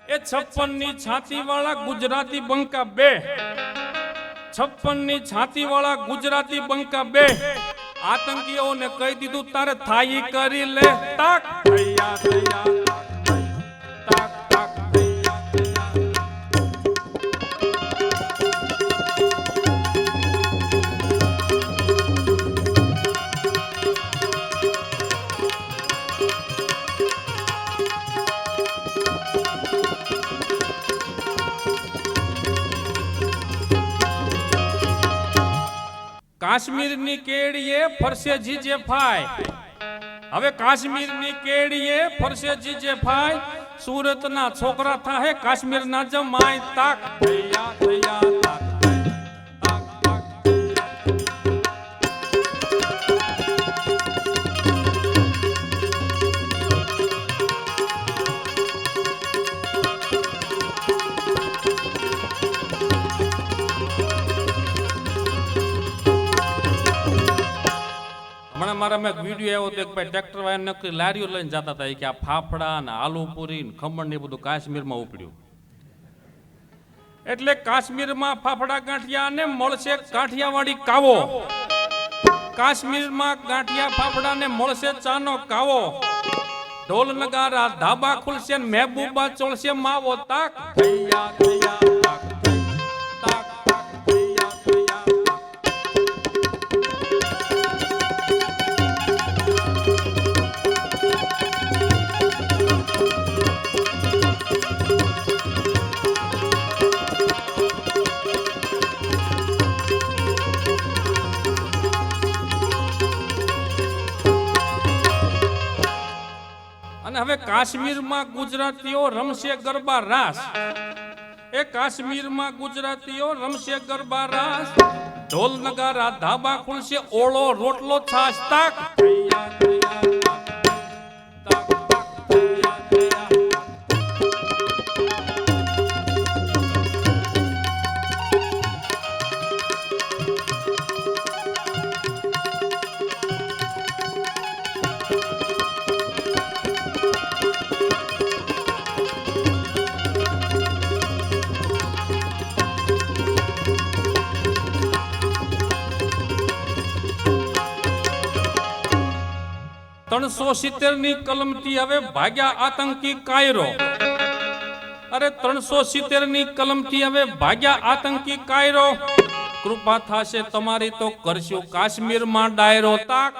એ 56 ની છાતી વાળા ગુજરાતી બંકા બે 56 ની છાતી વાળા ગુજરાતી બંકા બે આતંકીઓને કહી દીધું તારે થાઈ કરી લે તાક થૈયા થૈયા તાક તાક કાશ્મીરની કેડીએ ફરશે જીજે ફાય હવે કાશ્મીરની કેડીએ ફરશે જીજે ફાય સુરતના છોકરા થાહે કાશ્મીરના જમાય તાક થૈયા થૈયા તાક મારા મેં વિડીયો આવ્યો તો એક ભાઈ ટ્રેક્ટર વાળા નકરી લારીઓ લઈને જતા હતા કે આ ફાફડા ને આલુ પૂરી ને ખમણ ને બધું કાશ્મીરમાં ઉપડ્યું એટલે કાશ્મીરમાં ફાફડા ગાંઠિયા ને મળશે કાઠિયાવાડી કાવો કાશ્મીરમાં ગાંઠિયા ફાફડા ને મળશે ચાનો કાવો ઢોલ નગારા ધાબા ખુલશે ને મહેબૂબા ચોળશે માવો તાક થૈયા થૈયા તાક તાક અને હવે કાશ્મીરમાં ગુજરાતીઓ રમશે ગરબા રાસ એ કાશ્મીરમાં ગુજરાતીઓ રમશે ગરબા રાસ ઢોલ નગારા ધાબા ખુલશે ઓળો રોટલો છાશ તાક થૈયા થૈયા તાક તાક થૈયા થૈયા ત્રણસો 70 ની કલમથી હવે ભાગ્યા આતંકી કાયરો અરે 370 ની કલમથી હવે ભાગ્યા આતંકી કાયરો કૃપા થાશે તમારી તો કરશું કાશ્મીરમાં ડાયરો તાક